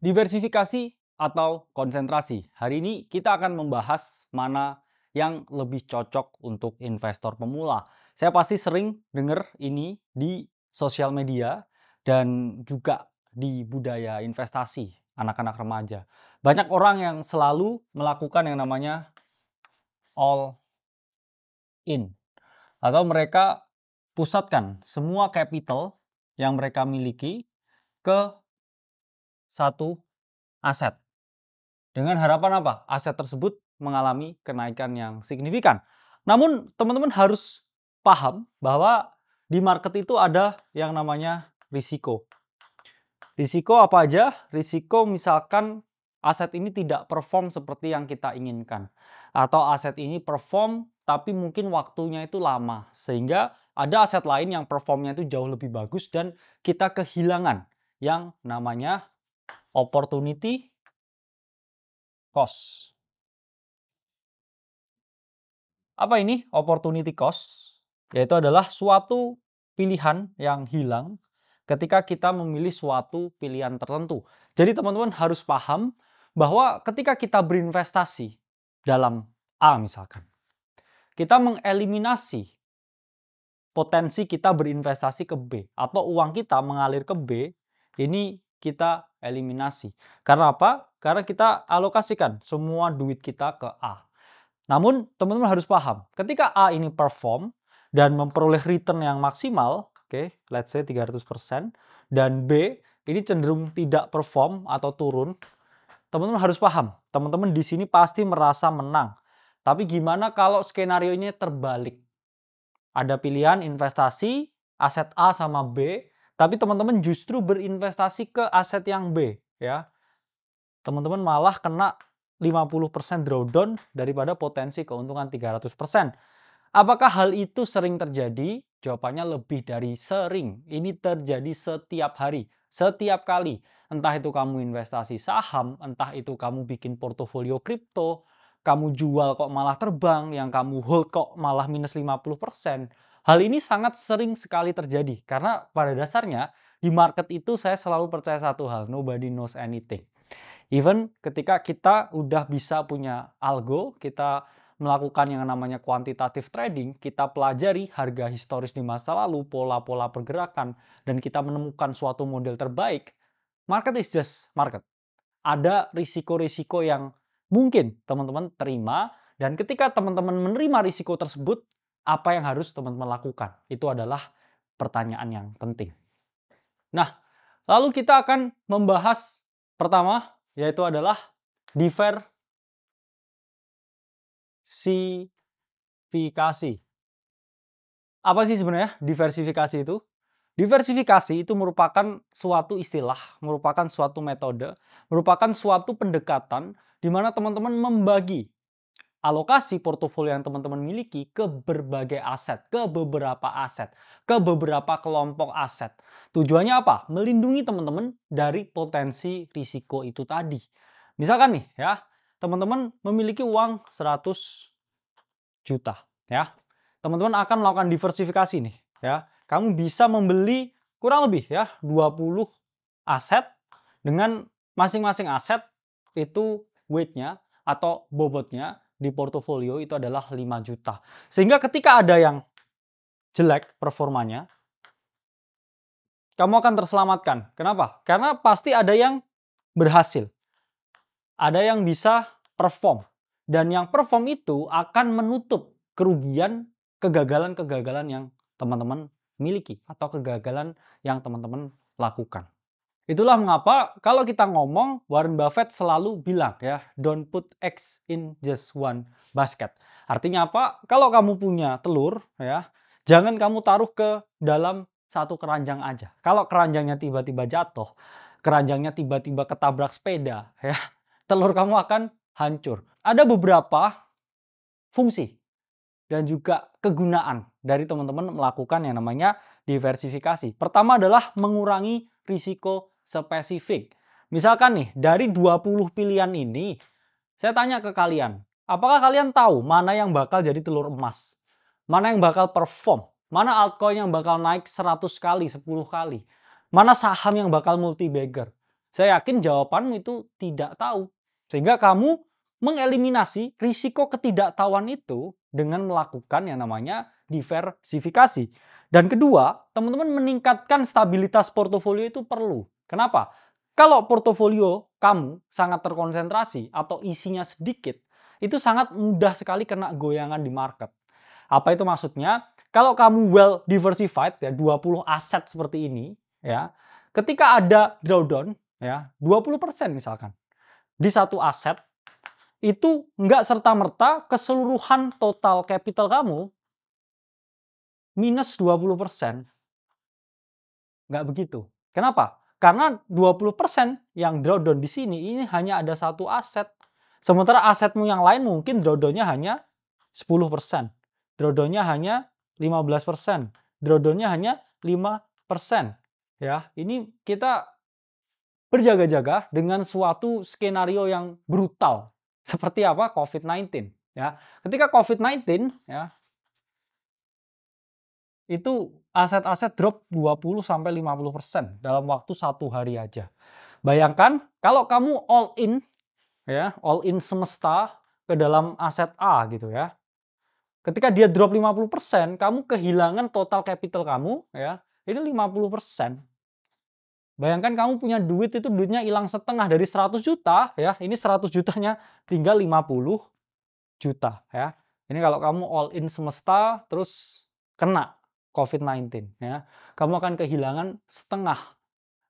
Diversifikasi atau konsentrasi. Hari ini kita akan membahas mana yang lebih cocok untuk investor pemula. Saya pasti sering dengar ini di sosial media dan juga di budaya investasi anak-anak remaja. Banyak orang yang selalu melakukan yang namanya all in atau mereka pusatkan semua capital yang mereka miliki ke satu aset. Dengan harapan apa? Aset tersebut mengalami kenaikan yang signifikan. Namun teman-teman harus paham bahwa di market itu ada yang namanya risiko. Risiko apa aja? Risiko misalkan aset ini tidak perform seperti yang kita inginkan. Atau aset ini perform tapi mungkin waktunya itu lama. Sehingga ada aset lain yang performnya itu jauh lebih bagus dan kita kehilangan yang namanya opportunity cost. Apa ini opportunity cost? Yaitu adalah suatu pilihan yang hilang ketika kita memilih suatu pilihan tertentu. Jadi teman-teman harus paham bahwa ketika kita berinvestasi dalam A misalkan, kita mengeliminasi potensi kita berinvestasi ke B atau uang kita mengalir ke B, ini kita eliminasi. Karena apa? Karena kita alokasikan semua duit kita ke A. Namun teman-teman harus paham, ketika A ini perform dan memperoleh return yang maksimal, oke, let's say 300%, dan B ini cenderung tidak perform atau turun, teman-teman harus paham, teman-teman di sini pasti merasa menang. Tapi gimana kalau skenario ini terbalik? Ada pilihan investasi aset A sama B, tapi teman-teman justru berinvestasi ke aset yang B, ya. Teman-teman malah kena 50% drawdown daripada potensi keuntungan 300%. Apakah hal itu sering terjadi? Jawabannya lebih dari sering. Ini terjadi setiap hari, setiap kali. Entah itu kamu investasi saham, entah itu kamu bikin portofolio kripto, kamu jual kok malah terbang, yang kamu hold kok malah minus 50%. Hal ini sangat sering sekali terjadi karena pada dasarnya di market itu saya selalu percaya satu hal, nobody knows anything. Even ketika kita udah bisa punya algo, kita melakukan yang namanya quantitative trading, kita pelajari harga historis di masa lalu, pola-pola pergerakan, dan kita menemukan suatu model terbaik, market is just market. Ada risiko-risiko yang mungkin teman-teman terima, dan ketika teman-teman menerima risiko tersebut, apa yang harus teman-teman lakukan? Itu adalah pertanyaan yang penting. Nah, lalu kita akan membahas pertama, yaitu adalah diversifikasi. Apa sih sebenarnya diversifikasi itu? Diversifikasi itu merupakan suatu istilah, merupakan suatu metode, merupakan suatu pendekatan di mana teman-teman membagi alokasi portofolio yang teman-teman miliki ke berbagai aset, ke beberapa aset, ke beberapa kelompok aset. Tujuannya apa? Melindungi teman-teman dari potensi risiko itu tadi. Misalkan nih ya, teman-teman memiliki uang 100 juta ya. Teman-teman akan melakukan diversifikasi nih ya. Kamu bisa membeli kurang lebih ya 20 aset dengan masing-masing aset itu weight-nya atau bobotnya di portofolio itu adalah 5 juta. Sehingga ketika ada yang jelek performanya, kamu akan terselamatkan. Kenapa? Karena pasti ada yang berhasil. Ada yang bisa perform. Dan yang perform itu akan menutup kerugian, kegagalan-kegagalan yang teman-teman miliki. Atau kegagalan yang teman-teman lakukan. Itulah mengapa kalau kita ngomong, Warren Buffett selalu bilang ya, don't put eggs in just one basket. Artinya apa? Kalau kamu punya telur ya, jangan kamu taruh ke dalam satu keranjang aja. Kalau keranjangnya tiba-tiba jatuh, keranjangnya tiba-tiba ketabrak sepeda ya, telur kamu akan hancur. Ada beberapa fungsi dan juga kegunaan dari teman-teman melakukan yang namanya diversifikasi. Pertama adalah mengurangi risiko spesifik. Misalkan nih, dari 20 pilihan ini, saya tanya ke kalian, apakah kalian tahu mana yang bakal jadi telur emas? Mana yang bakal perform? Mana altcoin yang bakal naik 100 kali, 10 kali? Mana saham yang bakal multi-bagger? Saya yakin jawabanmu itu tidak tahu. Sehingga kamu mengeliminasi risiko ketidaktahuan itu dengan melakukan yang namanya diversifikasi. Dan kedua, teman-teman meningkatkan stabilitas portofolio itu perlu. Kenapa? Kalau portofolio kamu sangat terkonsentrasi atau isinya sedikit, itu sangat mudah sekali kena goyangan di market. Apa itu maksudnya? Kalau kamu well diversified ya 20 aset seperti ini ya, ketika ada drawdown ya 20% misalkan di satu aset itu nggak serta-merta keseluruhan total capital kamu minus 20%. Nggak begitu. Kenapa? Karena 20% yang drawdown di sini ini hanya ada satu aset. Sementara asetmu yang lain mungkin drawdownnya hanya 10%. Drawdownnya hanya 15%. Drawdownnya hanya 5%. Ya, ini kita berjaga-jaga dengan suatu skenario yang brutal. Seperti apa? COVID-19. Ya. Ketika COVID-19 ya, itu aset-aset drop 20-50% dalam waktu 1 hari aja. Bayangkan kalau kamu all in ya, all in semesta ke dalam aset A gitu ya. Ketika dia drop 50%, kamu kehilangan total capital kamu ya, itu 50%. Bayangkan kamu punya duit itu duitnya hilang setengah dari 100 juta ya, ini 100 jutanya tinggal 50 juta ya. Ini kalau kamu all in semesta terus kena COVID-19 ya. Kamu akan kehilangan setengah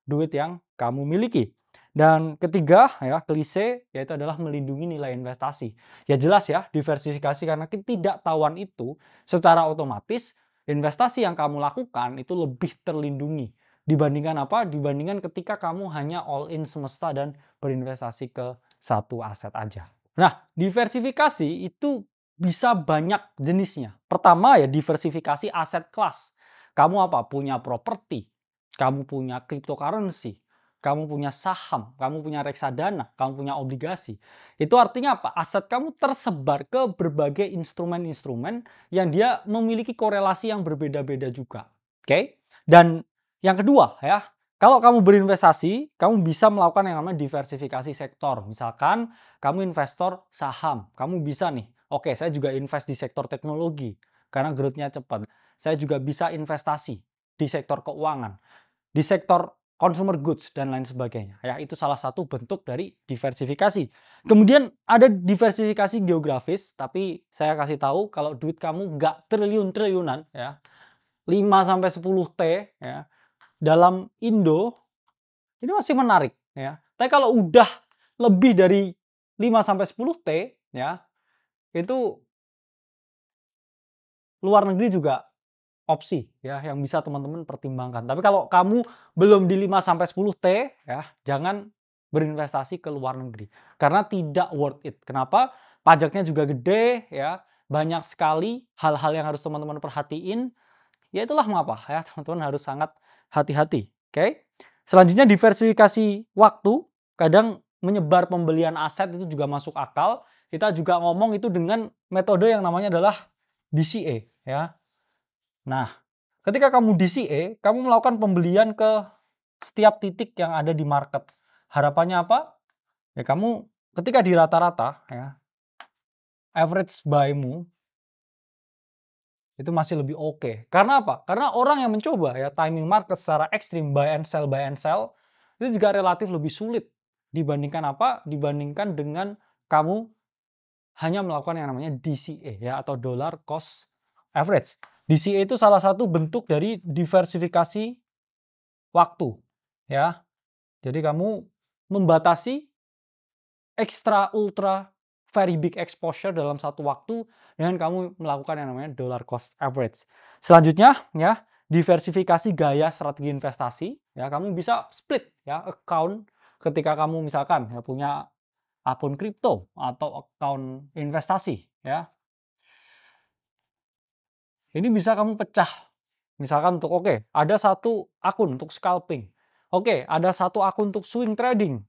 duit yang kamu miliki. Dan ketiga ya, klise yaitu adalah melindungi nilai investasi. Ya jelas ya, diversifikasi karena ketidaktahuan itu secara otomatis investasi yang kamu lakukan itu lebih terlindungi dibandingkan apa? Dibandingkan ketika kamu hanya all in semesta dan berinvestasi ke satu aset aja. Nah, diversifikasi itu bisa banyak jenisnya. Pertama ya diversifikasi aset kelas. Kamu apa? Punya properti, kamu punya cryptocurrency, kamu punya saham, kamu punya reksadana, kamu punya obligasi. Itu artinya apa? Aset kamu tersebar ke berbagai instrumen-instrumen yang dia memiliki korelasi yang berbeda-beda juga. Oke? Dan yang kedua ya, kalau kamu berinvestasi, kamu bisa melakukan yang namanya diversifikasi sektor. Misalkan kamu investor saham, kamu bisa nih, oke saya juga invest di sektor teknologi karena growth-nya cepat. Saya juga bisa investasi di sektor keuangan, di sektor consumer goods dan lain sebagainya. Ya, itu salah satu bentuk dari diversifikasi. Kemudian ada diversifikasi geografis, tapi saya kasih tahu kalau duit kamu nggak triliun-triliunan ya, 5-10 T ya, dalam Indo ini masih menarik ya. Tapi kalau udah lebih dari 5-10 T ya, itu luar negeri juga opsi ya yang bisa teman-teman pertimbangkan. Tapi kalau kamu belum di 5-10 T ya, jangan berinvestasi ke luar negeri karena tidak worth it. Kenapa? Pajaknya juga gede ya, banyak sekali hal-hal yang harus teman-teman perhatiin. Ya itulah mengapa ya teman-teman harus sangat hati-hati. Oke. Selanjutnya diversifikasi waktu, kadang menyebar pembelian aset itu juga masuk akal. Kita juga ngomong itu dengan metode yang namanya adalah DCA ya. Nah, ketika kamu DCA, kamu melakukan pembelian ke setiap titik yang ada di market. Harapannya apa? Ya kamu ketika di rata-rata ya, average buy-mu itu masih lebih oke. Karena apa? Karena orang yang mencoba ya timing market secara ekstrim buy and sell itu juga relatif lebih sulit dibandingkan apa? Dibandingkan dengan kamu hanya melakukan yang namanya DCA ya atau dollar cost average. DCA itu salah satu bentuk dari diversifikasi waktu ya. Jadi kamu membatasi extra ultra very big exposure dalam satu waktu dengan kamu melakukan yang namanya dollar cost average. Selanjutnya ya, diversifikasi gaya strategi investasi ya, kamu bisa split ya account ketika kamu misalkan ya punya akun kripto atau akun investasi ya. Ini bisa kamu pecah. Misalkan untuk ada satu akun untuk scalping. Ada satu akun untuk swing trading.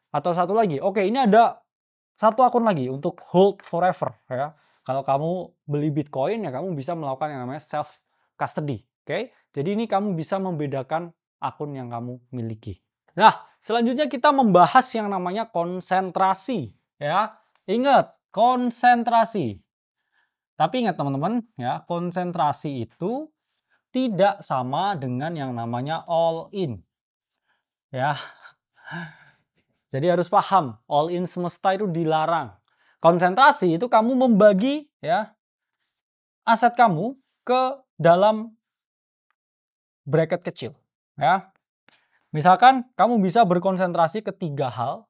Atau satu lagi, ini ada satu akun lagi untuk hold forever ya. Kalau kamu beli Bitcoin ya kamu bisa melakukan yang namanya self custody. Jadi ini kamu bisa membedakan akun yang kamu miliki. Nah, selanjutnya kita membahas yang namanya konsentrasi, ya. Ingat, konsentrasi. Tapi ingat teman-teman, ya, konsentrasi itu tidak sama dengan yang namanya all in. Ya. Jadi harus paham, all in semesta itu dilarang. Konsentrasi itu kamu membagi, ya, aset kamu ke dalam bracket kecil, ya. Misalkan kamu bisa berkonsentrasi ke 3 hal.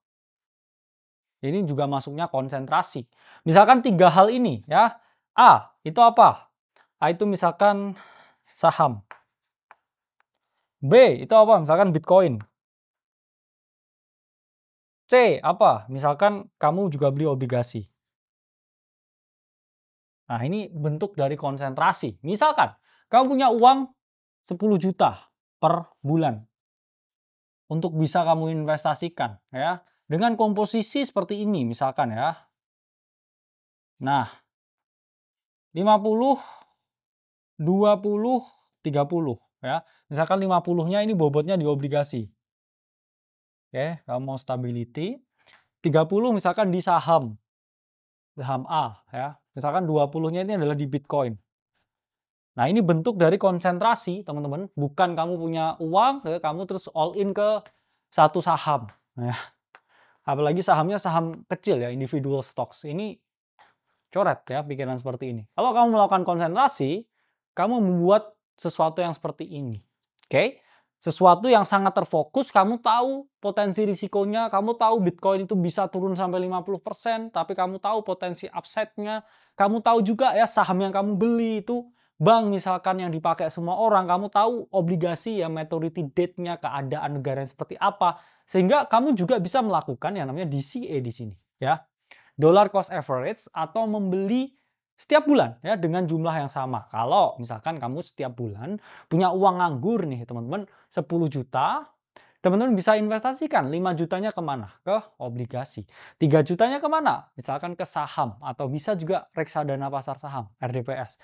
Ini juga masuknya konsentrasi. Misalkan 3 hal ini, ya. A, itu apa? A itu misalkan saham. B, itu apa? Misalkan Bitcoin. C, apa? Misalkan kamu juga beli obligasi. Nah, ini bentuk dari konsentrasi. Misalkan kamu punya uang 10 juta per bulan untuk bisa kamu investasikan, ya. Dengan komposisi seperti ini misalkan, ya. Nah, 50, 20, 30, ya. Misalkan 50-nya ini bobotnya di obligasi. Oke, kamu mau stability. 30 misalkan di saham. Saham A, ya. Misalkan 20-nya ini adalah di Bitcoin. Nah, ini bentuk dari konsentrasi, teman-teman. Bukan kamu punya uang, kamu terus all in ke satu saham. Ya. Apalagi sahamnya saham kecil, ya, individual stocks. Ini coret, ya, pikiran seperti ini. Kalau kamu melakukan konsentrasi, kamu membuat sesuatu yang seperti ini. Oke? Sesuatu yang sangat terfokus, kamu tahu potensi risikonya, kamu tahu Bitcoin itu bisa turun sampai 50%, tapi kamu tahu potensi upside-nya, kamu tahu juga, ya, saham yang kamu beli itu bank misalkan yang dipakai semua orang, kamu tahu obligasi, ya, maturity date-nya, keadaan negara yang seperti apa, sehingga kamu juga bisa melakukan yang namanya DCA di sini, ya. Dollar cost average, atau membeli setiap bulan, ya, dengan jumlah yang sama. Kalau misalkan kamu setiap bulan punya uang nganggur nih teman-teman 10 juta, teman-teman bisa investasikan 5 jutanya kemana? Ke obligasi. 3 jutanya kemana? Misalkan ke saham, atau bisa juga reksadana pasar saham, RDPS.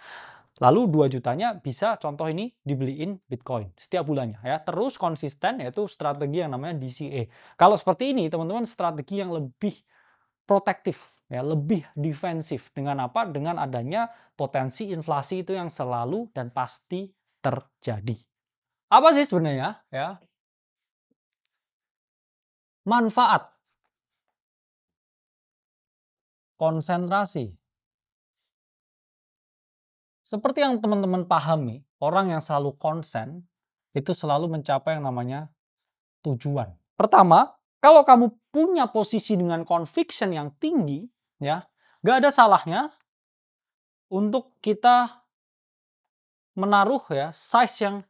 Lalu 2 jutanya bisa contoh ini dibeliin Bitcoin setiap bulannya, ya. Terus konsisten, yaitu strategi yang namanya DCA. Kalau seperti ini teman-teman, strategi yang lebih protektif, ya, lebih defensif. Dengan apa? Dengan adanya potensi inflasi itu yang selalu dan pasti terjadi. Apa sih sebenarnya, ya, manfaat konsentrasi? Seperti yang teman-teman pahami, orang yang selalu konsen itu selalu mencapai yang namanya tujuan. Pertama, kalau kamu punya posisi dengan conviction yang tinggi, ya, nggak ada salahnya untuk kita menaruh, ya, size yang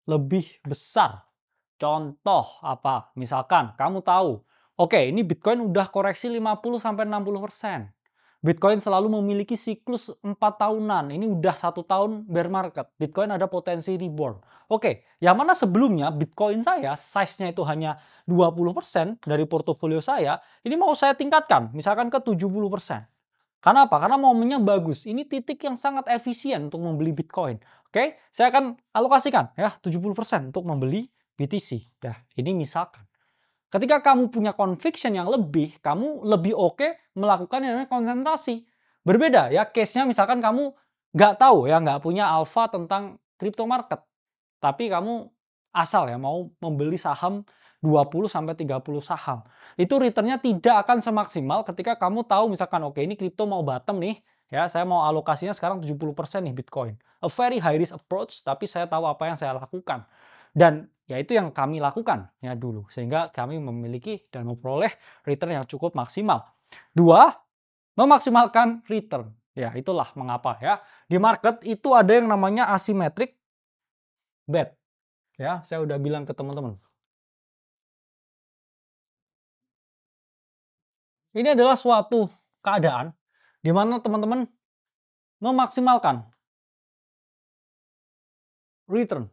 lebih besar. Contoh apa? Misalkan kamu tahu, oke, ini Bitcoin udah koreksi 50-60%. Bitcoin selalu memiliki siklus 4 tahunan. Ini udah 1 tahun bear market. Bitcoin ada potensi reborn. Oke, yang mana sebelumnya Bitcoin saya size-nya itu hanya 20% dari portofolio saya, ini mau saya tingkatkan, misalkan ke 70%. Karena apa? Karena momennya bagus. Ini titik yang sangat efisien untuk membeli Bitcoin. Oke, saya akan alokasikan, ya, 70% untuk membeli BTC. Ya, ini misalkan. Ketika kamu punya conviction yang lebih, kamu lebih oke melakukan yang namanya konsentrasi. Berbeda, ya, case-nya misalkan kamu nggak tahu, ya, nggak punya alpha tentang crypto market. Tapi kamu asal, ya, mau membeli saham 20-30 saham. Itu return-nya tidak akan semaksimal ketika kamu tahu misalkan, oke, ini crypto mau bottom nih, ya, saya mau alokasinya sekarang 70% nih Bitcoin. A very high risk approach, tapi saya tahu apa yang saya lakukan. Dan ya itu yang kami lakukan, ya, dulu. Sehingga kami memiliki dan memperoleh return yang cukup maksimal. 2, memaksimalkan return. Ya, itulah mengapa, ya. Di market itu ada yang namanya asymmetric bet. Ya, saya udah bilang ke teman-teman. Ini adalah suatu keadaan di mana teman-teman memaksimalkan return,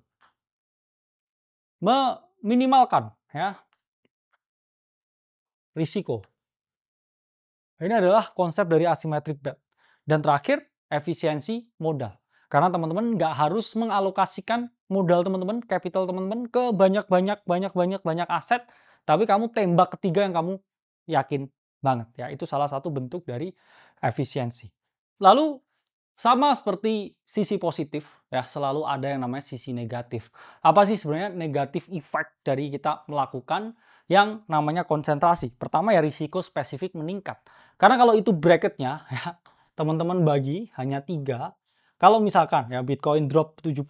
meminimalkan, ya, risiko. Ini adalah konsep dari asymmetric bet. Dan terakhir, efisiensi modal. Karena teman-teman nggak harus mengalokasikan modal teman-teman, capital teman-teman ke banyak aset, tapi kamu tembak ketiga yang kamu yakin banget ya. Itu salah satu bentuk dari efisiensi. Lalu sama seperti sisi positif ya, selalu ada yang namanya sisi negatif. Apa sih sebenarnya negatif effect dari kita melakukan yang namanya konsentrasi? Pertama ya risiko spesifik meningkat. Karena kalau itu bracketnya ya, teman-teman bagi hanya 3. Kalau misalkan ya Bitcoin drop 70%,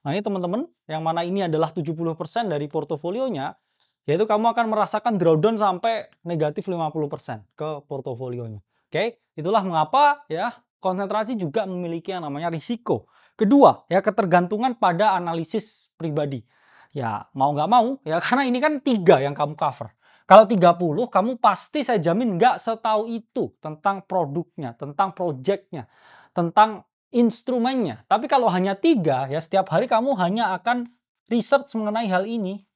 nah ini teman-teman yang mana ini adalah 70% dari portofolionya, yaitu kamu akan merasakan drawdown sampai negatif 50% ke portofolionya. Oke, itulah mengapa ya konsentrasi juga memiliki yang namanya risiko. Kedua, ya ketergantungan pada analisis pribadi. Ya, mau nggak mau, ya karena ini kan 3 yang kamu cover. Kalau 30, kamu pasti saya jamin nggak setahu itu tentang produknya, tentang projectnya, tentang instrumennya. Tapi kalau hanya 3, ya setiap hari kamu hanya akan research mengenai hal ini.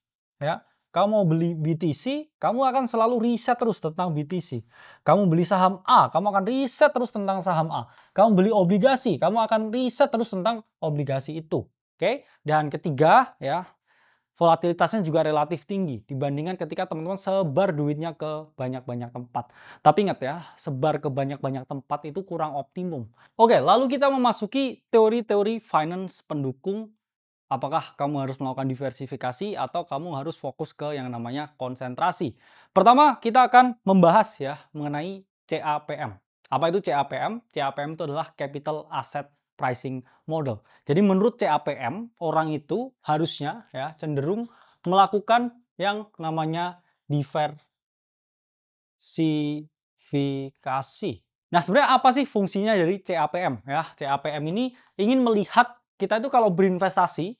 Ya, kamu mau beli BTC, kamu akan selalu riset terus tentang BTC. Kamu beli saham A, kamu akan riset terus tentang saham A. Kamu beli obligasi, kamu akan riset terus tentang obligasi itu. Oke? Dan ketiga, ya, volatilitasnya juga relatif tinggi dibandingkan ketika teman-teman sebar duitnya ke banyak-banyak tempat. Tapi ingat ya, sebar ke banyak-banyak tempat itu kurang optimum. Oke, lalu kita memasuki teori-teori finance pendukung. Apakah kamu harus melakukan diversifikasi atau kamu harus fokus ke yang namanya konsentrasi? Pertama, kita akan membahas ya mengenai CAPM. Apa itu CAPM? CAPM itu adalah Capital Asset Pricing Model. Jadi menurut CAPM, orang itu harusnya ya cenderung melakukan yang namanya diversifikasi. Nah, sebenarnya apa sih fungsinya dari CAPM ya? CAPM ini ingin melihat kita itu kalau berinvestasi,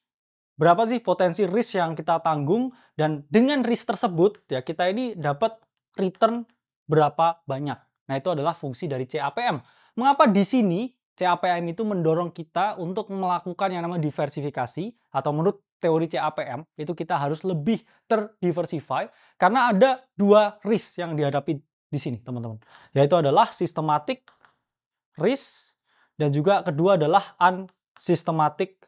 berapa sih potensi risk yang kita tanggung, dan dengan risk tersebut ya kita ini dapat return berapa banyak. Nah, itu adalah fungsi dari CAPM. Mengapa di sini CAPM itu mendorong kita untuk melakukan yang namanya diversifikasi, atau menurut teori CAPM itu kita harus lebih terdiversify karena ada 2 risk yang dihadapi di sini, teman-teman. Yaitu adalah systematic risk dan juga kedua adalah unsystematic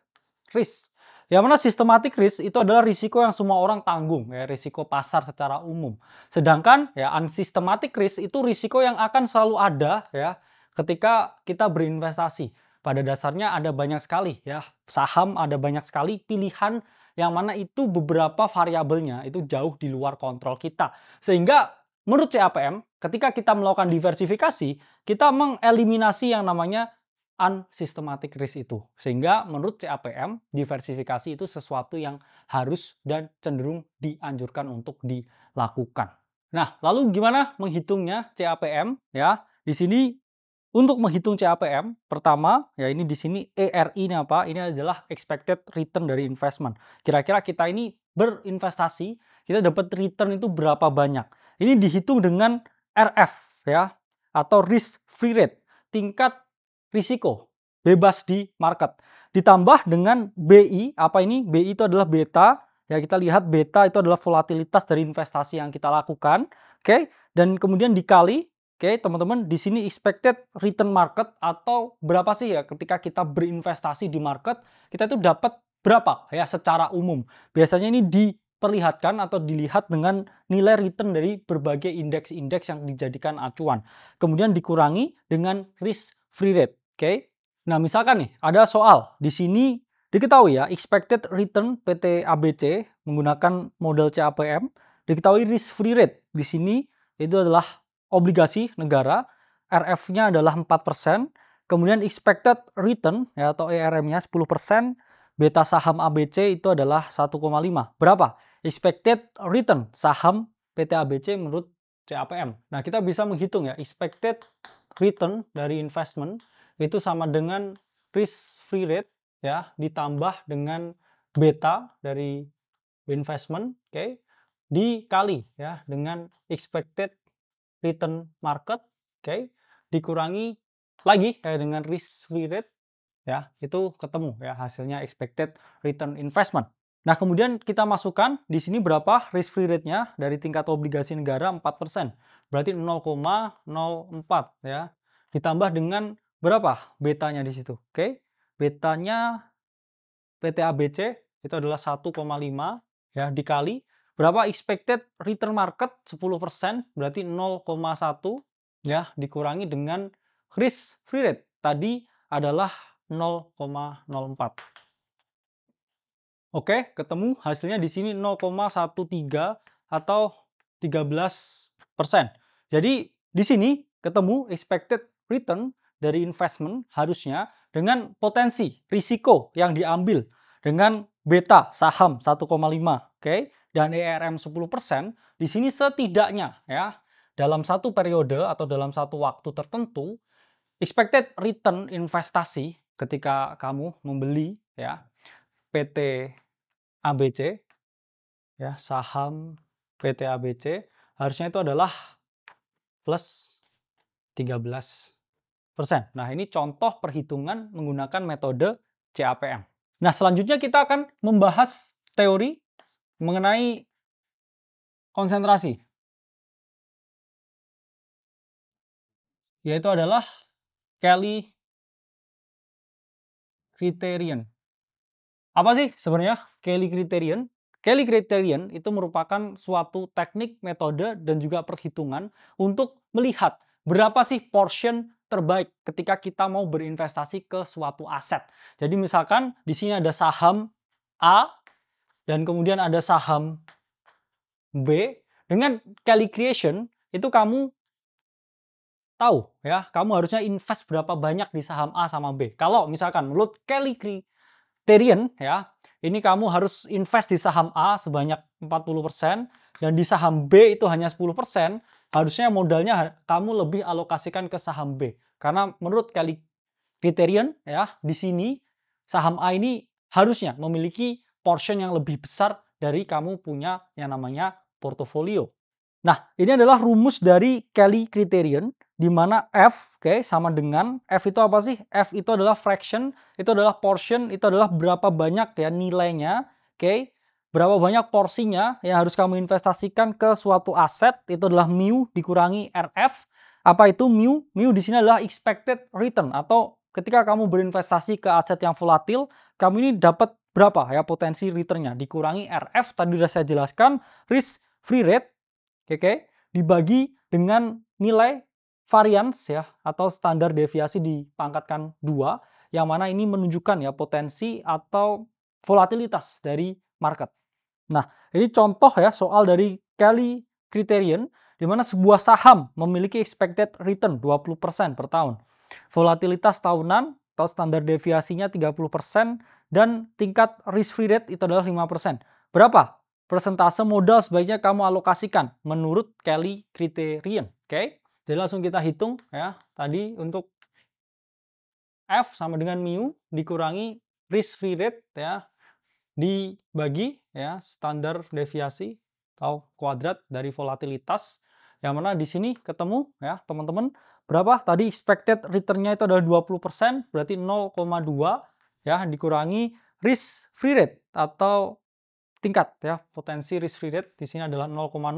risk. Yang mana systematic risk itu adalah risiko yang semua orang tanggung, ya, risiko pasar secara umum. Sedangkan ya unsystematic risk itu risiko yang akan selalu ada ya ketika kita berinvestasi. Pada dasarnya ada banyak sekali ya saham, ada banyak sekali pilihan yang mana itu beberapa variabelnya itu jauh di luar kontrol kita. Sehingga menurut CAPM, ketika kita melakukan diversifikasi, kita mengeliminasi yang namanya unsystematic risk itu. Sehingga menurut CAPM, diversifikasi itu sesuatu yang harus dan cenderung dianjurkan untuk dilakukan. Nah, lalu gimana menghitungnya CAPM? Ya, di sini untuk menghitung CAPM, pertama, ya ini di sini ERI ini apa? Ini adalah expected return dari investment. Kira-kira kita ini berinvestasi, kita dapat return itu berapa banyak? Ini dihitung dengan RF ya, atau risk free rate, tingkat risiko bebas di market. Ditambah dengan BI, apa ini? BI itu adalah beta. Ya, kita lihat beta itu adalah volatilitas dari investasi yang kita lakukan. Oke, dan kemudian dikali, oke, teman-teman, di sini expected return market, atau berapa sih ya ketika kita berinvestasi di market, kita itu dapat berapa ya secara umum. Biasanya ini diperlihatkan atau dilihat dengan nilai return dari berbagai indeks-indeks yang dijadikan acuan. Kemudian dikurangi dengan risk free rate. Oke. Nah, misalkan nih ada soal di sini diketahui ya expected return PT ABC menggunakan model CAPM, diketahui risk free rate di sini itu adalah obligasi negara, RF-nya adalah 4%, kemudian expected return ya atau ERM-nya 10%, beta saham ABC itu adalah 1,5. Berapa? Expected return saham PT ABC menurut CAPM. Nah, kita bisa menghitung ya expected return dari investment itu sama dengan risk free rate ya ditambah dengan beta dari investment, oke, dikali ya dengan expected return market, oke, dikurangi lagi ya dengan risk free rate ya, itu ketemu ya hasilnya expected return investment. Nah, kemudian kita masukkan di sini berapa risk free rate-nya dari tingkat obligasi negara 4%. Berarti 0,04 ya. Ditambah dengan berapa betanya di situ? Oke. Betanya PT ABC itu adalah 1,5 ya dikali berapa expected return market 10%, berarti 0,1 ya dikurangi dengan risk free rate tadi adalah 0,04. Oke, ketemu hasilnya di sini 0,13 atau 13%. Jadi di sini ketemu expected return dari investment harusnya dengan potensi risiko yang diambil dengan beta saham 1,5, oke, dan ERM 10%. Di sini setidaknya ya dalam satu periode atau dalam satu waktu tertentu expected return investasi ketika kamu membeli ya PT ABC ya, saham PT ABC harusnya itu adalah plus 13%. Nah, ini contoh perhitungan menggunakan metode CAPM. Nah, selanjutnya kita akan membahas teori mengenai konsentrasi, yaitu adalah Kelly Criterion. Apa sih sebenarnya Kelly Criterion? Kelly Criterion itu merupakan suatu teknik, metode, dan juga perhitungan untuk melihat berapa sih portion terbaik ketika kita mau berinvestasi ke suatu aset. Jadi misalkan di sini ada saham A dan kemudian ada saham B. Dengan Kelly Creation itu kamu tahu ya, kamu harusnya invest berapa banyak di saham A sama B. Kalau misalkan menurut Kelly Criterion ya, ini kamu harus invest di saham A sebanyak 40% dan di saham B itu hanya 10%, harusnya modalnya kamu lebih alokasikan ke saham B. Karena menurut Kelly Criterion ya, di sini saham A ini harusnya memiliki portion yang lebih besar dari kamu punya yang namanya portofolio. Nah, ini adalah rumus dari Kelly Criterion, di mana F, oke, sama dengan F itu apa sih? F itu adalah fraction, itu adalah portion, itu adalah berapa banyak ya nilainya, oke? Berapa banyak porsinya yang harus kamu investasikan ke suatu aset, itu adalah mu dikurangi RF. Apa itu mu? Mu di sini adalah expected return, atau ketika kamu berinvestasi ke aset yang volatil, kamu ini dapat berapa ya potensi returnnya, dikurangi RF, tadi sudah saya jelaskan, risk free rate, oke, dibagi dengan nilai variance ya atau standar deviasi dipangkatkan 2, yang mana ini menunjukkan ya potensi atau volatilitas dari market. Nah, ini contoh ya soal dari Kelly Criterion di mana sebuah saham memiliki expected return 20% per tahun. Volatilitas tahunan atau standar deviasinya 30% dan tingkat risk free rate itu adalah 5%. Berapa persentase modal sebaiknya kamu alokasikan menurut Kelly Criterion? Oke, jadi langsung kita hitung ya. Tadi untuk F sama dengan mu dikurangi risk free rate ya, dibagi ya standar deviasi atau kuadrat dari volatilitas, yang mana di sini ketemu ya teman-teman berapa tadi expected return-nya itu adalah 20%, berarti 0,2 ya dikurangi risk free rate atau tingkat ya potensi risk free rate di sini adalah 0,05,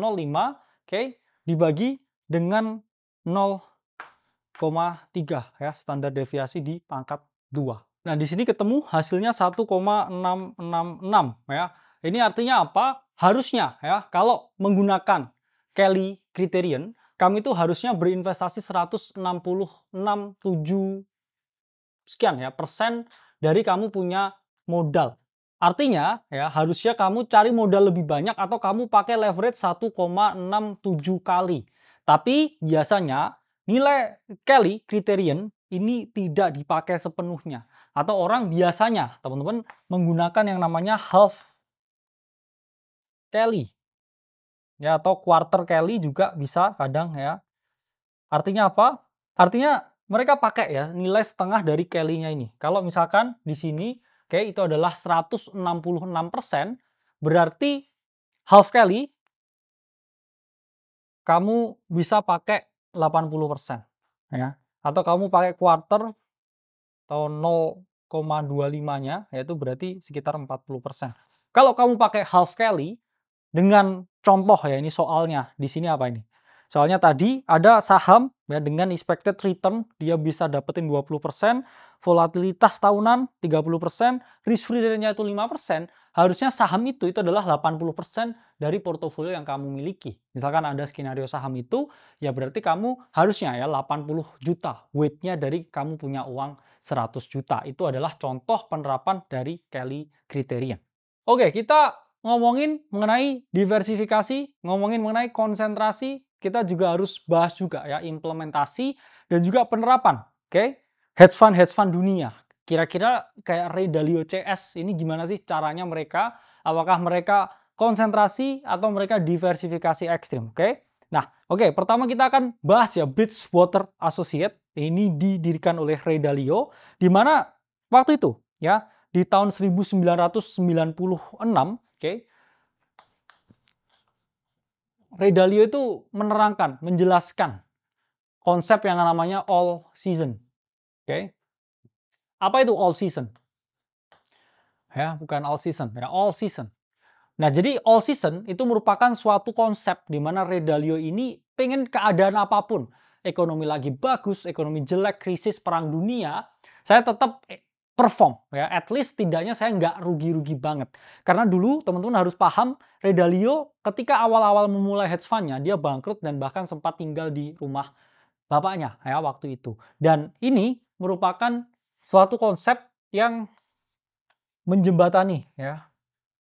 oke, dibagi dengan 0,3 ya standar deviasi di pangkat 2. Nah, di sini ketemu hasilnya 1,666 ya. Ini artinya apa? Harusnya ya kalau menggunakan Kelly Criterion, kami itu harusnya berinvestasi 166,7 sekian ya persen dari kamu punya modal. Artinya ya harusnya kamu cari modal lebih banyak atau kamu pakai leverage 1,67 kali. Tapi biasanya nilai Kelly Criterion ini tidak dipakai sepenuhnya. Atau orang biasanya teman-teman menggunakan yang namanya half Kelly. Ya, atau quarter Kelly juga bisa kadang ya. Artinya apa? Artinya mereka pakai ya nilai setengah dari Kelly-nya ini. Kalau misalkan di sini oke itu adalah 166%, berarti half Kelly kamu bisa pakai 80% ya. Atau kamu pakai quarter atau 0,25-nya yaitu berarti sekitar 40%. Kalau kamu pakai half Kelly dengan contoh ya, ini soalnya di sini apa ini? Soalnya tadi ada saham ya, dengan expected return dia bisa dapetin 20%, volatilitas tahunan 30%, risk free rate-nya itu 5%, harusnya saham itu adalah 80% dari portofolio yang kamu miliki. Misalkan ada skenario saham itu, ya berarti kamu harusnya ya 80 juta weight-nya dari kamu punya uang 100 juta. Itu adalah contoh penerapan dari Kelly Criterion. Oke, kita ngomongin mengenai diversifikasi, ngomongin mengenai konsentrasi, kita juga harus bahas juga ya implementasi dan juga penerapan. Oke, hedge fund dunia. Kira-kira kayak Ray Dalio CS ini gimana sih caranya mereka? Apakah mereka konsentrasi atau mereka diversifikasi ekstrim? Oke. Nah, oke, pertama kita akan bahas ya Bridgewater Associates. Ini didirikan oleh Ray Dalio di mana waktu itu ya di tahun 1996, oke, Ray Dalio itu menerangkan, menjelaskan konsep yang namanya all season. Oke. Apa itu all season? Ya, bukan all season, ya all season. Nah, jadi all season itu merupakan suatu konsep di mana Ray Dalio ini pengen keadaan apapun. Ekonomi lagi bagus, ekonomi jelek, krisis, perang dunia, saya tetap perform. Ya, at least tidaknya saya nggak rugi-rugi banget. Karena dulu teman-teman harus paham, Ray Dalio ketika awal-awal memulai hedge fund-nya, dia bangkrut dan bahkan sempat tinggal di rumah bapaknya ya waktu itu. Dan ini merupakan suatu konsep yang menjembatani ya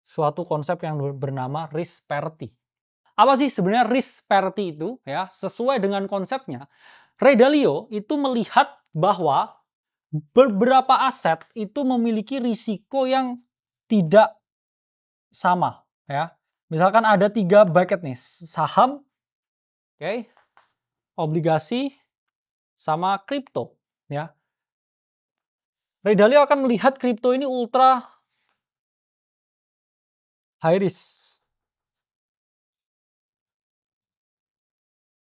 suatu konsep yang bernama risk parity. Apa sih sebenarnya risk parity itu? Ya, sesuai dengan konsepnya, Ray Dalio itu melihat bahwa beberapa aset itu memiliki risiko yang tidak sama. Ya, misalkan ada 3 bucket nih, saham, okay, obligasi, sama kripto. Ya, Ray Dalio akan melihat kripto ini ultra high risk.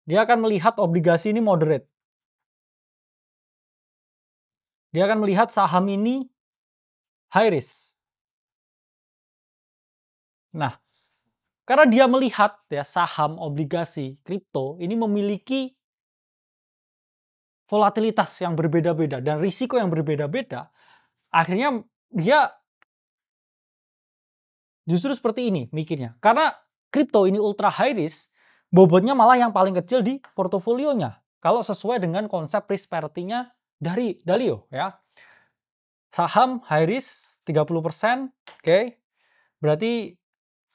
Dia akan melihat obligasi ini moderate. Dia akan melihat saham ini high risk. Nah, karena dia melihat ya saham, obligasi, kripto ini memiliki volatilitas yang berbeda-beda dan risiko yang berbeda-beda, akhirnya dia justru seperti ini mikirnya. Karena kripto ini ultra high risk, bobotnya malah yang paling kecil di portofolionya. Kalau sesuai dengan konsep risk parity-nya dari Dalio ya. Saham high risk 30%, oke. Berarti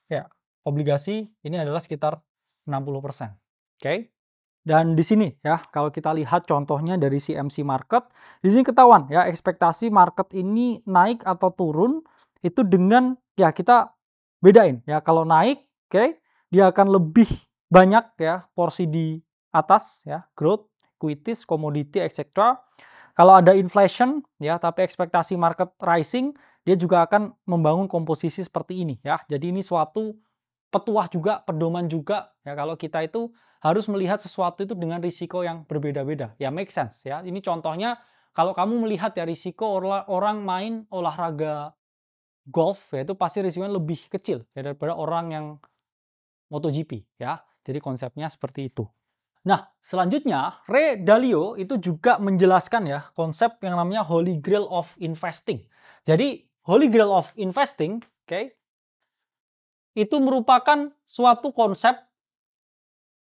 ya, obligasi ini adalah sekitar 60%. Oke. Dan di sini ya, kalau kita lihat contohnya dari CMC market, di sini ketahuan ya ekspektasi market ini naik atau turun itu dengan ya kita bedain ya. Kalau naik, oke, dia akan lebih banyak ya porsi di atas ya, growth, equities, commodity, etc. Kalau ada inflation ya, tapi ekspektasi market rising, dia juga akan membangun komposisi seperti ini ya. Jadi ini suatu petuah juga, pedoman juga ya kalau kita itu harus melihat sesuatu itu dengan risiko yang berbeda-beda. Ya make sense ya. Ini contohnya kalau kamu melihat ya risiko orang main olahraga golf ya itu pasti risikonya lebih kecil ya, daripada orang yang MotoGP ya. Jadi konsepnya seperti itu. Nah, selanjutnya Ray Dalio itu juga menjelaskan ya konsep yang namanya Holy Grail of Investing. Jadi Holy Grail of Investing, oke, itu merupakan suatu konsep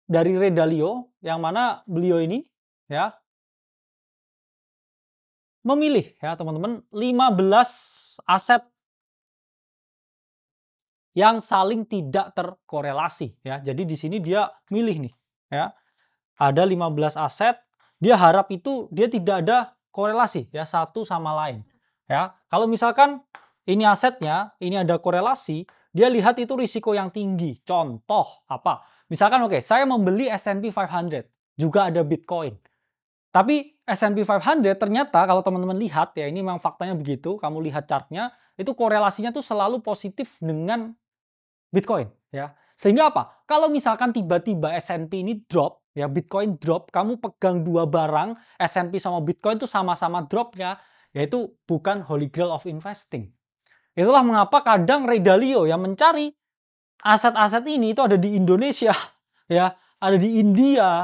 dari Ray Dalio yang mana beliau ini ya memilih ya teman-teman 15 aset yang saling tidak terkorelasi ya. Jadi di sini dia milih nih ya. Ada 15 aset, dia harap itu dia tidak ada korelasi ya satu sama lain. Ya. Kalau misalkan ini asetnya, ini ada korelasi, dia lihat itu risiko yang tinggi. Contoh apa? Misalkan oke, saya membeli S&P 500, juga ada Bitcoin. Tapi S&P 500 ternyata kalau teman-teman lihat ya ini memang faktanya begitu, kamu lihat chartnya, itu korelasinya tuh selalu positif dengan Bitcoin ya. Sehingga apa? Kalau misalkan tiba-tiba S&P ini drop, ya Bitcoin drop, kamu pegang dua barang, S&P sama Bitcoin itu sama-sama dropnya, yaitu bukan Holy Grail of Investing. Itulah mengapa kadang Ray Dalio yang mencari aset-aset ini itu ada di Indonesia, ya, ada di India,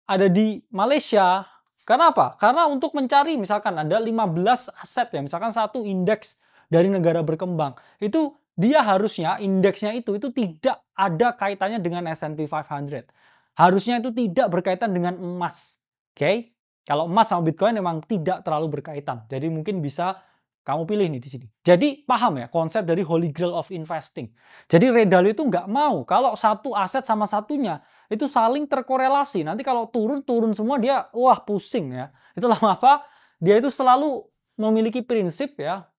ada di Malaysia. Karena apa? Karena untuk mencari misalkan ada 15 aset ya, misalkan satu indeks dari negara berkembang. Itu dia harusnya indeksnya itu tidak ada kaitannya dengan S&P 500. Harusnya itu tidak berkaitan dengan emas. Oke? Kalau emas sama Bitcoin memang tidak terlalu berkaitan. Jadi mungkin bisa kamu pilih nih di sini. Jadi paham ya konsep dari Holy Grail of Investing. Jadi Ray Dalio itu nggak mau kalau satu aset sama satunya itu saling terkorelasi. Nanti kalau turun semua dia wah pusing ya. Itulah mengapa dia itu selalu memiliki prinsip ya.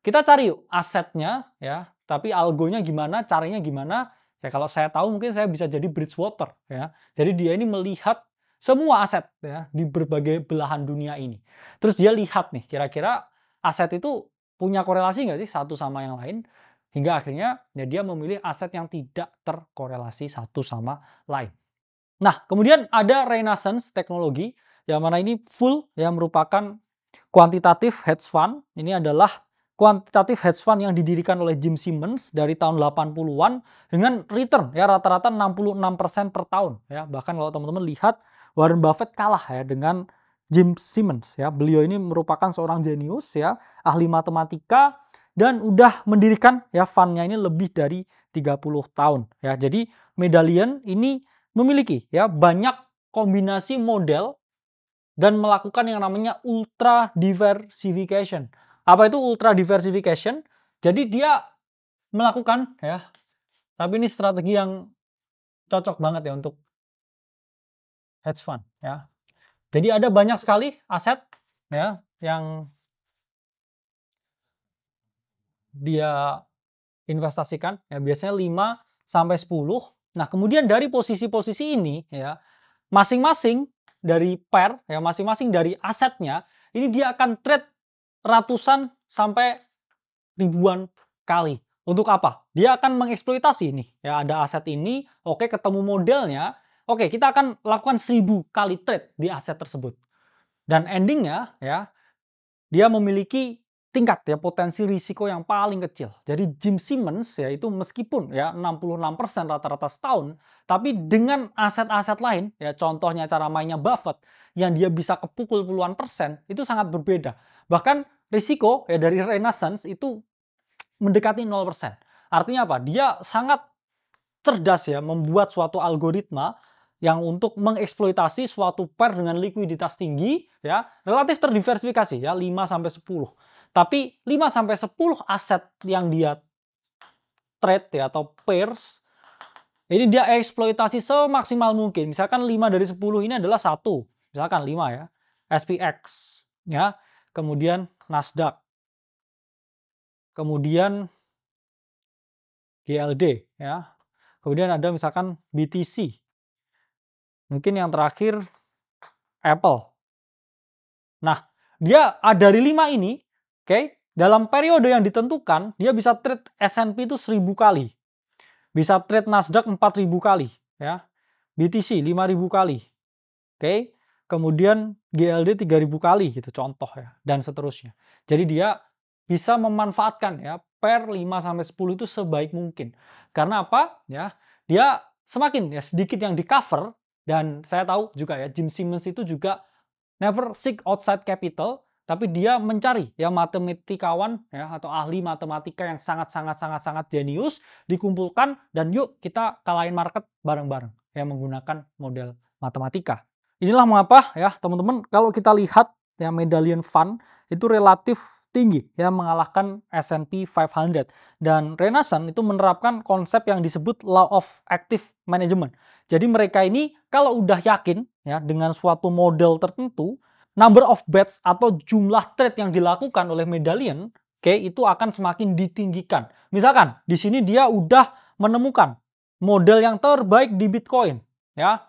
Kita cari yuk asetnya ya, tapi algonya gimana, caranya gimana. Ya kalau saya tahu mungkin saya bisa jadi Bridgewater ya. Jadi dia ini melihat semua aset ya di berbagai belahan dunia ini. Terus dia lihat nih kira-kira aset itu punya korelasi nggak sih satu sama yang lain? Hingga akhirnya ya dia memilih aset yang tidak terkorelasi satu sama lain. Nah, kemudian ada Renaissance teknologi yang mana ini full yang merupakan kuantitatif hedge fund. Ini adalah kuantitatif hedge fund yang didirikan oleh Jim Simmons dari tahun 80-an dengan return ya rata-rata 66% per tahun ya. Bahkan kalau teman-teman lihat Warren Buffett kalah ya dengan Jim Simmons ya. Beliau ini merupakan seorang jenius ya, ahli matematika dan udah mendirikan ya fund-nya ini lebih dari 30 tahun ya. Jadi Medallion ini memiliki ya banyak kombinasi model dan melakukan yang namanya ultra diversification. Apa itu ultra diversification? Jadi dia melakukan ya, tapi ini strategi yang cocok banget ya untuk hedge fund ya. Jadi ada banyak sekali aset ya yang dia investasikan ya biasanya 5 sampai 10. Nah, kemudian dari posisi-posisi ini ya masing-masing dari pair ya masing-masing dari asetnya ini dia akan trade ratusan sampai ribuan kali. Untuk apa? Dia akan mengeksploitasi nih ya ada aset ini, oke ketemu modelnya, oke kita akan lakukan 1000 kali trade di aset tersebut. Dan endingnya ya dia memiliki tingkat ya potensi risiko yang paling kecil. Jadi Jim Simmons ya itu meskipun ya 66% rata-rata setahun, tapi dengan aset-aset lain ya contohnya cara mainnya Buffett yang dia bisa kepukul puluhan persen itu sangat berbeda. Bahkan risiko ya dari Renaissance itu mendekati 0%. Artinya apa? Dia sangat cerdas ya membuat suatu algoritma yang untuk mengeksploitasi suatu pair dengan likuiditas tinggi ya relatif terdiversifikasi ya 5 sampai 10. Tapi 5 sampai 10 aset yang dia trade ya atau pairs ini dia eksploitasi semaksimal mungkin. Misalkan 5 dari 10 ini adalah satu. Misalkan 5 ya. SPX ya. Kemudian Nasdaq. Kemudian GLD ya. Kemudian ada misalkan BTC. Mungkin yang terakhir Apple. Nah, dia dari 5 ini, oke, dalam periode yang ditentukan, dia bisa trade S&P itu 1000 kali. Bisa trade Nasdaq 4000 kali, ya. BTC 5000 kali. Oke. Kemudian GLD 3000 kali gitu contoh ya dan seterusnya. Jadi dia bisa memanfaatkan ya pair 5 sampai 10 itu sebaik mungkin. Karena apa? Ya, dia semakin ya sedikit yang di-cover dan saya tahu juga ya Jim Simmons itu juga never seek outside capital, tapi dia mencari ya matematikawan ya atau ahli matematika yang sangat jenius dikumpulkan dan yuk kita kalahin market bareng-bareng ya menggunakan model matematika. Inilah mengapa ya teman-teman kalau kita lihat ya Medallion Fund itu relatif tinggi ya mengalahkan S&P 500 dan Renaissance itu menerapkan konsep yang disebut law of active management. Jadi mereka ini kalau udah yakin ya dengan suatu model tertentu, number of bets atau jumlah trade yang dilakukan oleh Medallion itu akan semakin ditinggikan. Misalkan di sini dia udah menemukan model yang terbaik di Bitcoin ya.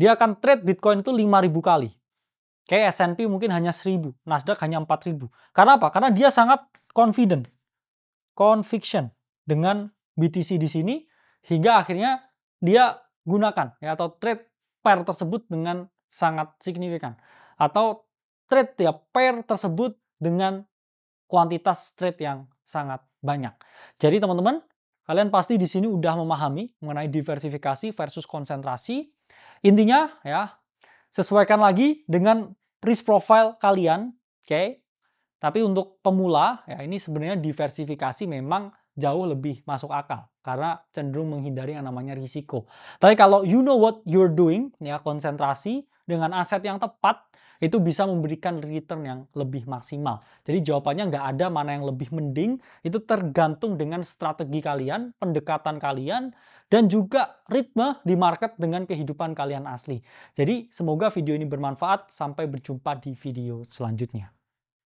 Dia akan trade Bitcoin itu 5000 kali. Kayak S&P mungkin hanya 1000, Nasdaq hanya 4000. Karena apa? Karena dia sangat conviction dengan BTC di sini hingga akhirnya dia gunakan ya atau trade pair tersebut dengan sangat signifikan atau trade ya pair tersebut dengan kuantitas trade yang sangat banyak. Jadi teman-teman, kalian pasti di sini udah memahami mengenai diversifikasi versus konsentrasi. Intinya ya, sesuaikan lagi dengan risk profile kalian, oke? Tapi untuk pemula, ya ini sebenarnya diversifikasi memang jauh lebih masuk akal karena cenderung menghindari yang namanya risiko. Tapi kalau you know what you're doing, ya konsentrasi dengan aset yang tepat, itu bisa memberikan return yang lebih maksimal. Jadi jawabannya nggak ada mana yang lebih mending, itu tergantung dengan strategi kalian, pendekatan kalian, dan juga ritme di market dengan kehidupan kalian asli. Jadi semoga video ini bermanfaat, sampai berjumpa di video selanjutnya.